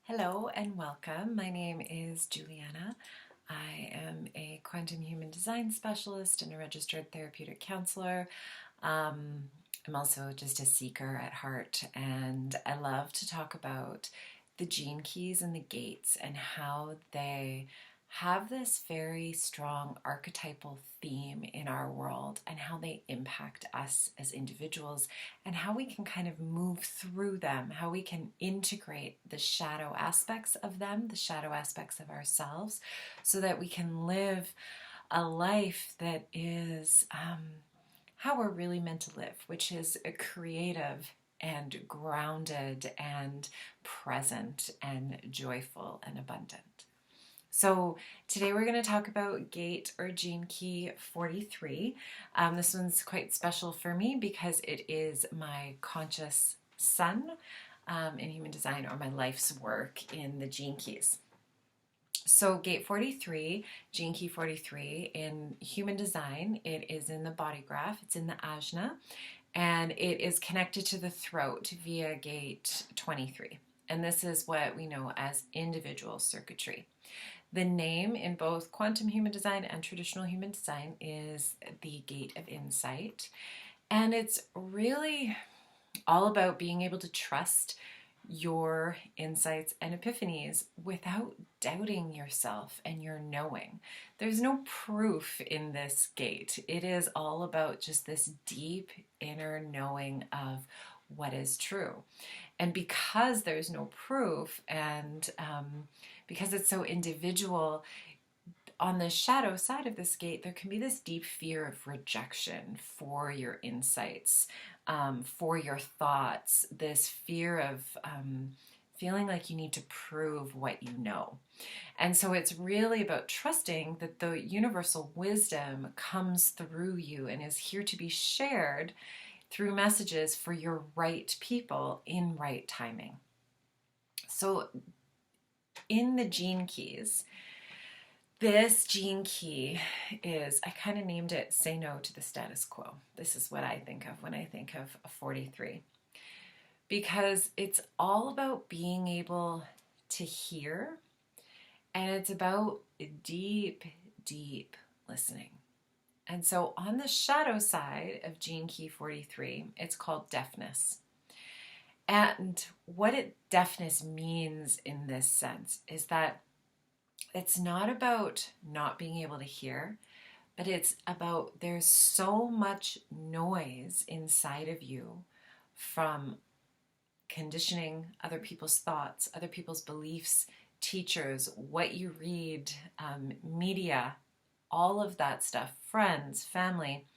Hello and welcome. My name is Juliana. I am a quantum human design specialist and a registered therapeutic counselor. I'm also just a seeker at heart, and I love to talk about the gene keys and the gates and how they have this very strong archetypal theme in our world and how they impact us as individuals and how we can kind of move through them, how we can integrate the shadow aspects of them, the shadow aspects of ourselves, so that we can live a life that is how we're really meant to live, which is a creative and grounded and present and joyful and abundant. So today we're going to talk about gate or gene key 43. This one's quite special for me because it is my conscious sun in human design, or my life's work in the gene keys. So gate 43, gene key 43, in human design, it is in the body graph, it's in the ajna, and it is connected to the throat via gate 23. And this is what we know as individual circuitry. The name in both quantum human design and traditional human design is the gate of insight. And it's really all about being able to trust your insights and epiphanies without doubting yourself and your knowing. There's no proof in this gate. It is all about just this deep inner knowing of what is true. And because there's no proof, and because it's so individual, on the shadow side of this gate, there can be this deep fear of rejection for your insights, for your thoughts, this fear of feeling like you need to prove what you know. And so it's really about trusting that the universal wisdom comes through you and is here to be shared through messages for your right people in right timing. So in the gene keys, this gene key is, I kind of named it Say No to the Status Quo. This is what I think of when I think of a 43. Because it's all about being able to hear, and it's about deep, deep listening. And so on the shadow side of gene key 43, it's called deafness. And what deafness means in this sense is that it's not about not being able to hear, but it's about there's so much noise inside of you from conditioning, other people's thoughts, other people's beliefs, teachers, what you read, media, all of that stuff, friends, family,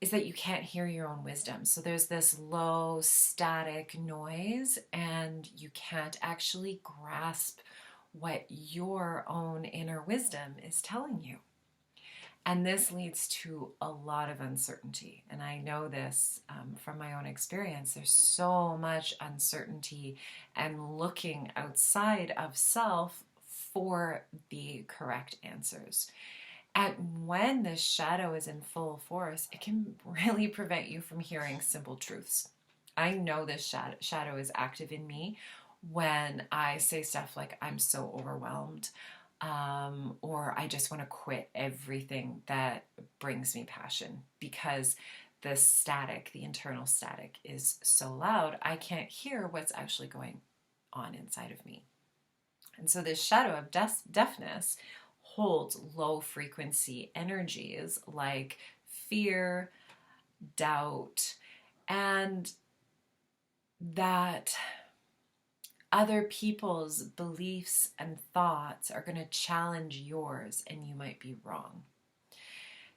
is that you can't hear your own wisdom. So there's this low static noise, and you can't actually grasp what your own inner wisdom is telling you. And this leads to a lot of uncertainty. And I know this from my own experience. There's so much uncertainty and looking outside of self for the correct answers. And when this shadow is in full force, it can really prevent you from hearing simple truths. I know this shadow is active in me when I say stuff like, I'm so overwhelmed, or I just want to quit everything that brings me passion, because the static, the internal static, is so loud, I can't hear what's actually going on inside of me. And so this shadow of deafness holds low frequency energies like fear, doubt, and that other people's beliefs and thoughts are going to challenge yours, and you might be wrong.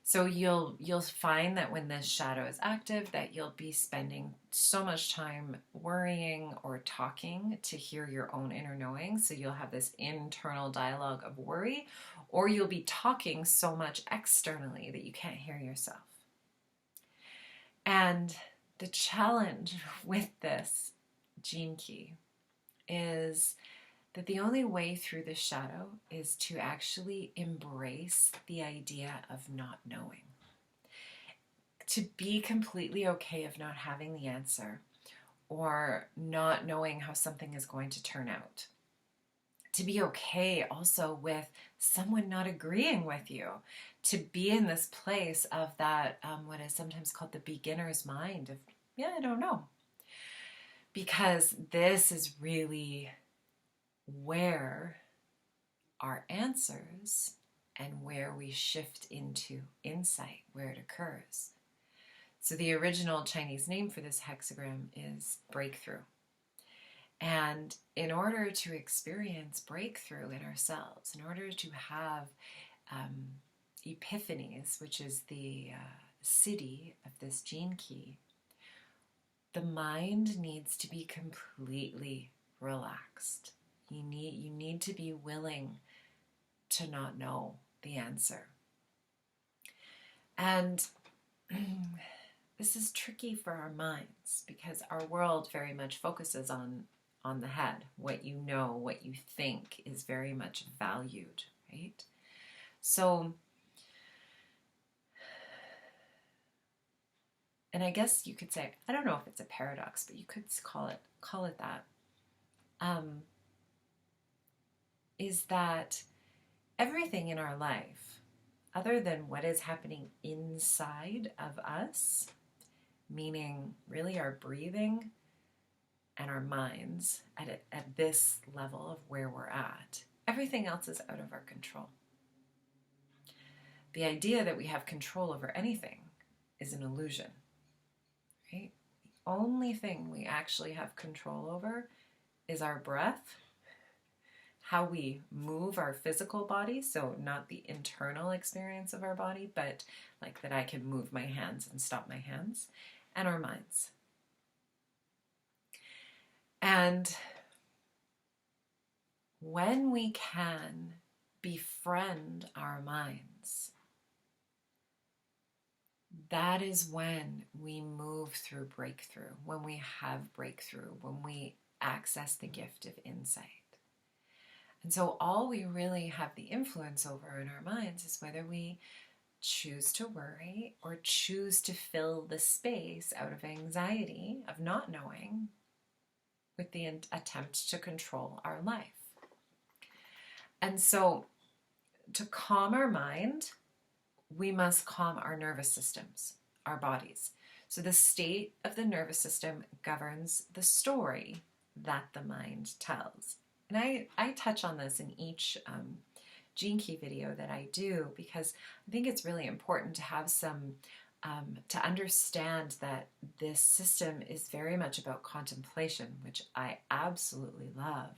So you'll find that when this shadow is active, that you'll be spending so much time worrying or talking to hear your own inner knowing. So you'll have this internal dialogue of worry, or you'll be talking so much externally that you can't hear yourself. And the challenge with this gene key is that the only way through the shadow is to actually embrace the idea of not knowing. To be completely okay of not having the answer or not knowing how something is going to turn out. to be okay also with someone not agreeing with you, to be in this place of that, what is sometimes called the beginner's mind of, yeah, I don't know. Because this is really where our answers and where we shift into insight, where it occurs. So the original Chinese name for this hexagram is breakthrough. And in order to experience breakthrough in ourselves, in order to have epiphanies, which is the siddhi of this gene key, the mind needs to be completely relaxed. You need to be willing to not know the answer. And this is tricky for our minds because our world very much focuses on the head. What you know, what you think is very much valued, right? So, and I guess you could say, I don't know if it's a paradox, but you could call it that, is that everything in our life, other than what is happening inside of us, meaning really our breathing and our minds at this level of where we're at, everything else is out of our control. The idea that we have control over anything is an illusion, right? The only thing we actually have control over is our breath, how we move our physical body, so not the internal experience of our body, but like that I can move my hands and stop my hands, and our minds. And when we can befriend our minds, that is when we move through breakthrough, when we have breakthrough, when we access the gift of insight. And so all we really have the influence over in our minds is whether we choose to worry or choose to fill the space out of anxiety, of not knowing, with the attempt to control our life. And so to calm our mind, we must calm our nervous systems, our bodies. So the state of the nervous system governs the story that the mind tells. And I touch on this in each gene key video that I do because I think it's really important to have some, to understand that this system is very much about contemplation, which I absolutely love.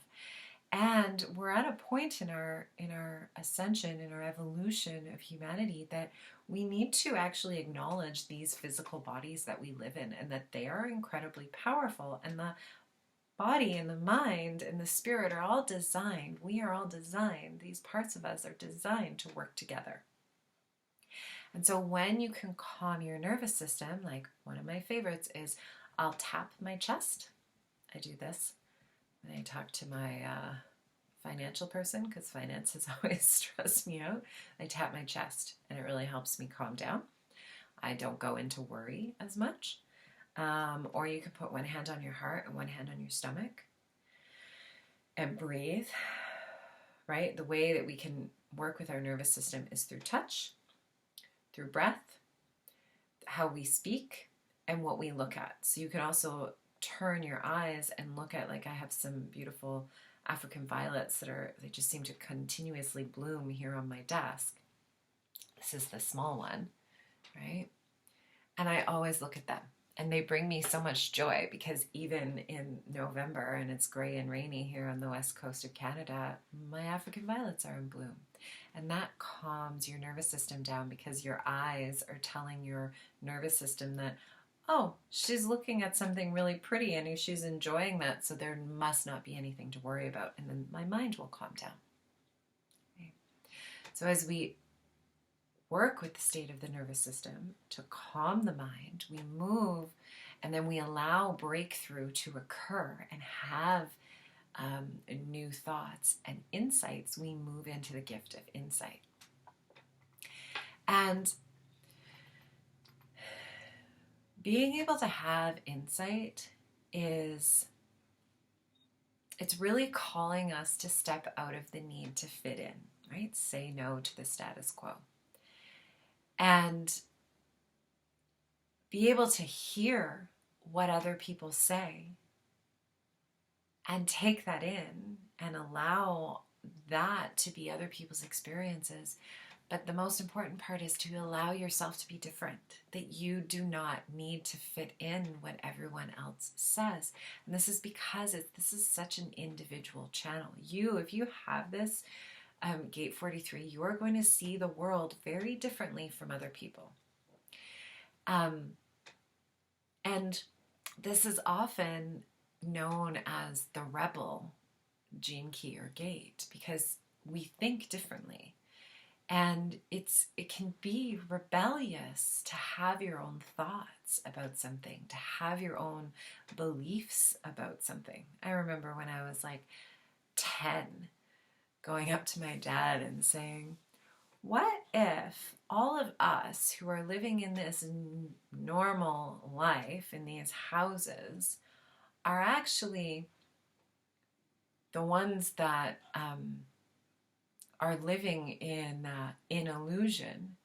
And we're at a point in our ascension, in our evolution of humanity, that we need to actually acknowledge these physical bodies that we live in and that they are incredibly powerful. And the body and the mind and the spirit are all designed, we are all designed, these parts of us are designed to work together. And so when you can calm your nervous system, like one of my favorites is I'll tap my chest. I do this when I talk to my financial person, because finance has always stressed me out. I tap my chest and it really helps me calm down. I don't go into worry as much. Or you can put one hand on your heart and one hand on your stomach and breathe, right? The way that we can work with our nervous system is through touch, through breath, how we speak, and what we look at. So you can also turn your eyes and look at, like I have some beautiful African violets they just seem to continuously bloom here on my desk. This is the small one, right? And I always look at them. And they bring me so much joy because even in November and it's gray and rainy here on the west coast of Canada, my African violets are in bloom. And that calms your nervous system down because your eyes are telling your nervous system that, oh, she's looking at something really pretty and she's enjoying that, so there must not be anything to worry about. And then my mind will calm down. Okay. So as we work with the state of the nervous system to calm the mind, we move and then we allow breakthrough to occur and have new thoughts and insights. We move into the gift of insight. And being able to have insight is it's really calling us to step out of the need to fit in, right? Say no to the status quo. And be able to hear what other people say and take that in and allow that to be other people's experiences. But the most important part is to allow yourself to be different, that you do not need to fit in what everyone else says. And this is because this is such an individual channel. If you have this gate 43, you are going to see the world very differently from other people. And this is often known as the rebel gene key or gate because we think differently. And it can be rebellious to have your own thoughts about something, to have your own beliefs about something. I remember when I was like 10, going up to my dad and saying, what if all of us who are living in this normal life in these houses are actually the ones that are living in illusion,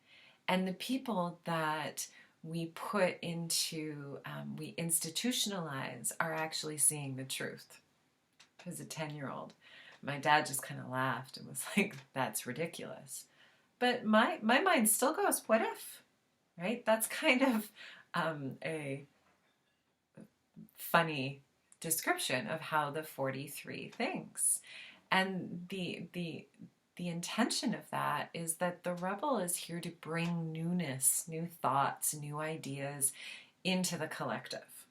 and the people that we put into, we institutionalize, are actually seeing the truth. As a 10-year-old, my dad just kind of laughed and was like, that's ridiculous. But my mind still goes, what if, right? That's kind of a funny description of how the 43 thinks. And the intention of that is that the rebel is here to bring newness, new thoughts, new ideas into the collective.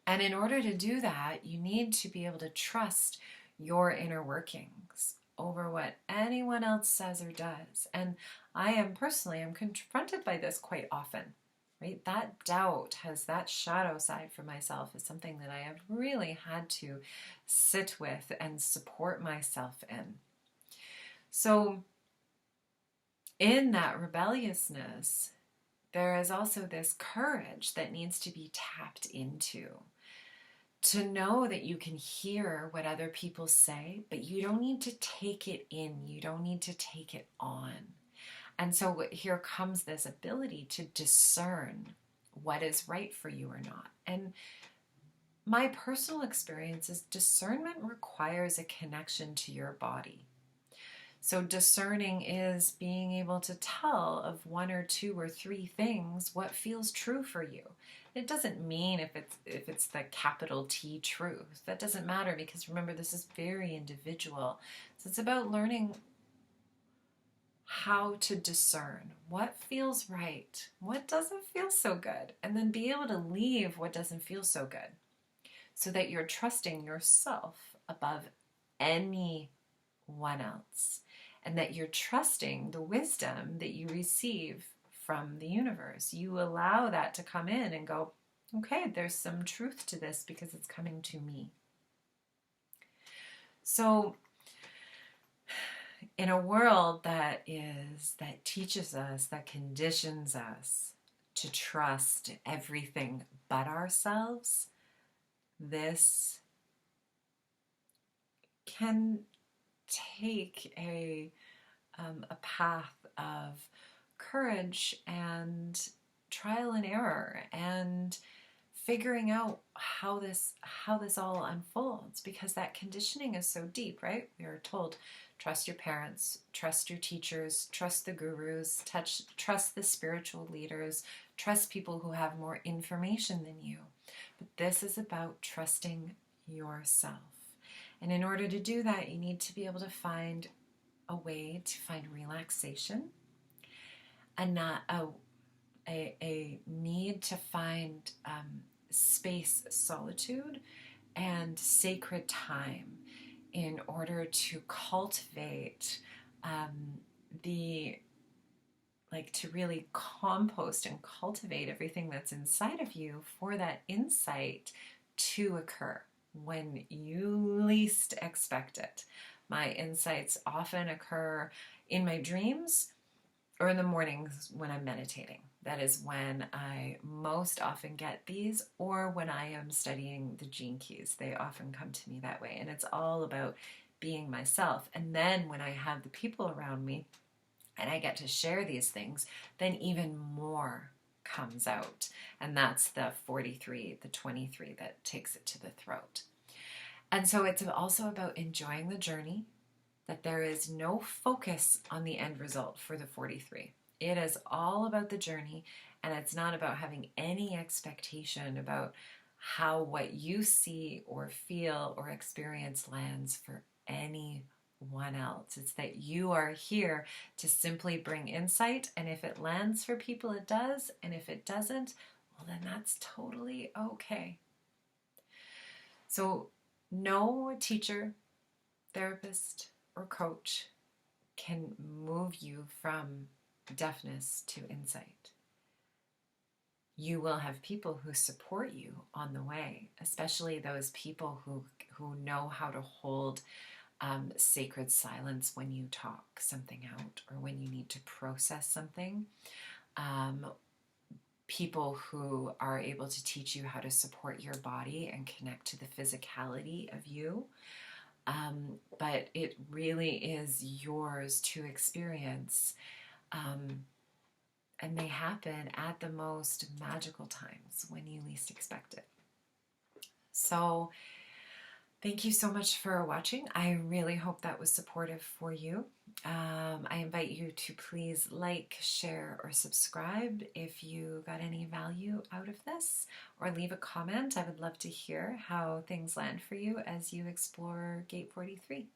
And in order to do that, you need to be able to trust your inner workings over what anyone else says or does. And I am confronted by this quite often, right? That doubt that shadow side for myself is something that I have really had to sit with and support myself in. So in that rebelliousness, there is also this courage that needs to be tapped into. To know that you can hear what other people say, but you don't need to take it in. You don't need to take it on. And so here comes this ability to discern what is right for you or not. And my personal experience is discernment requires a connection to your body. So discerning is being able to tell of one or two or three things what feels true for you. It doesn't mean if it's the capital T truth. That doesn't matter, because remember, this is very individual. So it's about learning how to discern what feels right, what doesn't feel so good, and then be able to leave what doesn't feel so good, so that you're trusting yourself above anyone else, and that you're trusting the wisdom that you receive from the universe. You allow that to come in and go, okay, there's some truth to this because it's coming to me. So in a world that teaches us, that conditions us to trust everything but ourselves, this can take a path of courage and trial and error and figuring out how this all unfolds, because that conditioning is so deep, right? We are told, trust your parents, trust your teachers, trust the gurus, trust the spiritual leaders, trust people who have more information than you. But this is about trusting yourself. And in order to do that, you need to be able to find a way to find relaxation, and not a need to find space, solitude, and sacred time in order to cultivate to really compost and cultivate everything that's inside of you for that insight to occur when you least expect it. My insights often occur in my dreams or in the mornings when I'm meditating. That is when I most often get these, or when I am studying the gene keys. They often come to me that way. And it's all about being myself. And then when I have the people around me and I get to share these things, then even more comes out. And that's the 43, the 23 that takes it to the throat. And so it's also about enjoying the journey, that there is no focus on the end result for the 43. It is all about the journey, and it's not about having any expectation about how what you see or feel or experience lands for anyone else. It's that you are here to simply bring insight, and if it lands for people, it does, and if it doesn't, well, then that's totally okay. So no teacher, therapist, or coach can move you from deafness to insight. You will have people who support you on the way, especially those people who know how to hold sacred silence when you talk something out or when you need to process something. People who are able to teach you how to support your body and connect to the physicality of you. But it really is yours to experience. And they happen at the most magical times when you least expect it. So thank you so much for watching. I really hope that was supportive for you. I invite you to please like, share, or subscribe if you got any value out of this, or leave a comment. I would love to hear how things land for you as you explore Gate 43.